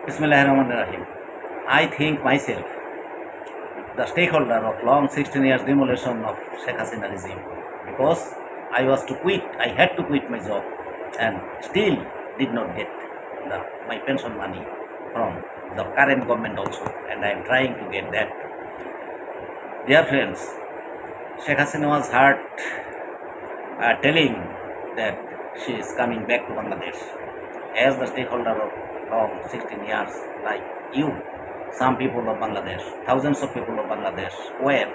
Bismillahirrahmanirrahim. I think myself the stakeholder of long 16 years demolition of Sheikh Hasina regime because I was to quit, I had to quit my job and still did not get my pension money from the current government also, and I am trying to get that. Dear friends, Sheikh Hasina was heard telling that she is coming back to Bangladesh as the stakeholder of long 16 years, like you, some people of Bangladesh, thousands of people of Bangladesh were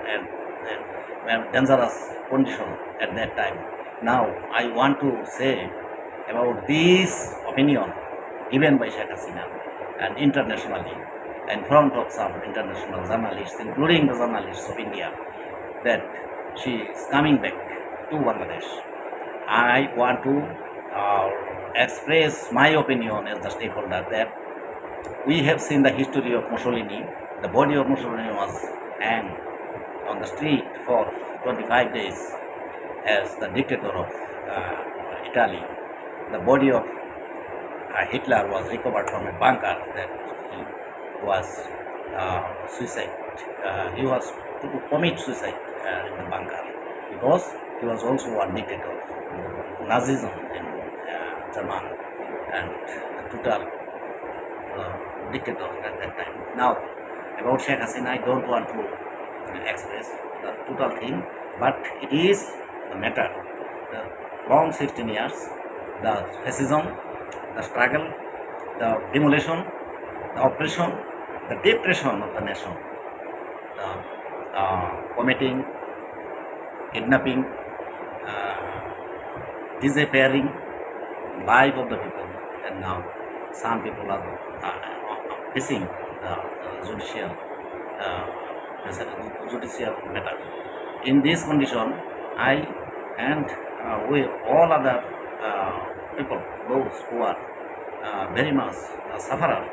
in dangerous condition at that time. Now I want to say about this opinion given by Sheikh Hasina and internationally in front of some international journalists, including the journalists of India, that she is coming back to Bangladesh. I want to express my opinion as the stakeholder that we have seen the history of Mussolini. The body of Mussolini was hanged on the street for 25 days as the dictator of Italy. The body of Hitler was recovered from a bunker that he was suicide. He was to commit suicide in the bunker because he was also a dictator of Nazism in German and the total dictator at that time. Now, about Sheikh Hasina, I don't want to express the total thing, but it is the matter. The long 16 years, the fascism, the struggle, the demolition, the oppression, the depression of the nation, the committing, kidnapping, disappearing life of the people, and now some people are facing the judicial matter. In this condition, I and we all other people, those who are very much sufferer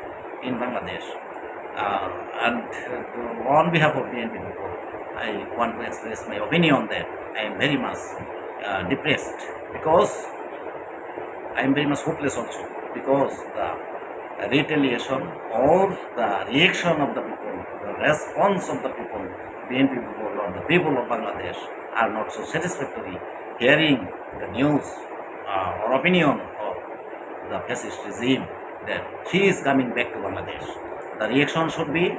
in Bangladesh, and on behalf of BNP people, I want to express my opinion that I am very much depressed because I am very much hopeless also because the retaliation or the reaction of the people, the response of the people, BNP people or the people of Bangladesh are not so satisfactory. Hearing the news or opinion of the fascist regime that she is coming back to Bangladesh, the reaction should be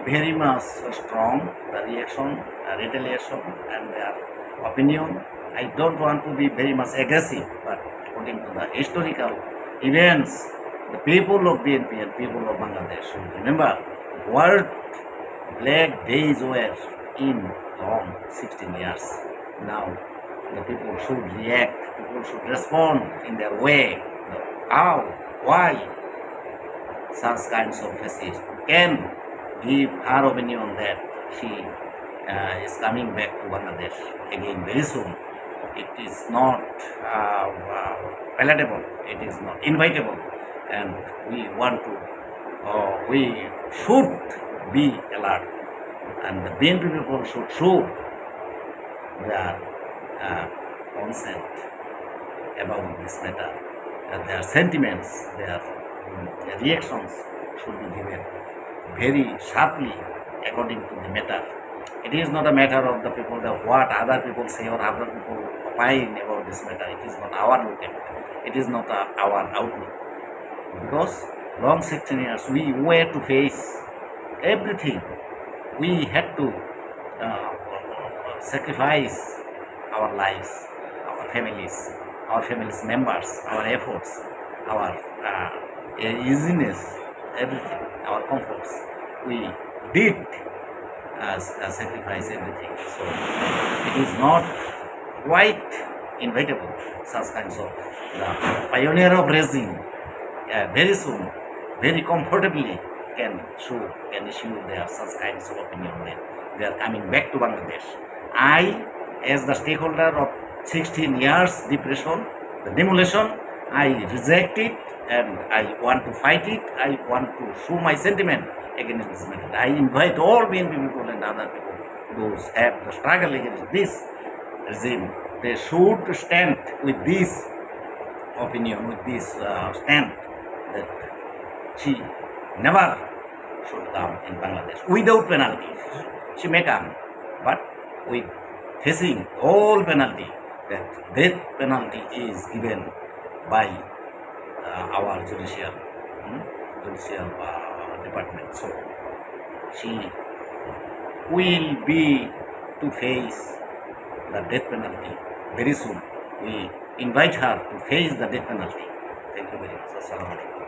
very much strong. The reaction, retaliation, and their opinion. I don't want to be very much aggressive, but according to the historical events, the people of BNP and people of Bangladesh should remember what black days were in long 16 years. Now, the people should react, people should respond in their way. How? Why? Such kinds of fascists can give her opinion that she is coming back to Bangladesh again very soon. It is not palatable, it is not invitable, and we should be alert, and the BNP people should show their consent about this matter, and their sentiments, their reactions should be given very sharply according to the matter. It is not a matter of the people, that what other people say or other people opine about this matter. It is not our look at it. It is not our outlook. Because long 16 years we were to face everything. We had to sacrifice our lives, our families members, our efforts, our easiness, everything, our comforts. We did sacrifice everything. So it is not quite inevitable, such kinds of the pioneer of regime very soon, very comfortably can issue their such kinds of opinion that they are coming back to Bangladesh. I, as the stakeholder of 16 years depression, the demolition, I reject it and I want to fight it. I want to show my sentiment against this matter. I invite all BNP people and other people, those have the struggle against this regime, they should stand with this opinion, with this stand that she never should come in Bangladesh without penalty. She may come, but with facing all penalty, that death penalty is given by our judicial department. So she will be to face the death penalty very soon. We invite her to face the death penalty. Thank you very much. Assalamu alaikum.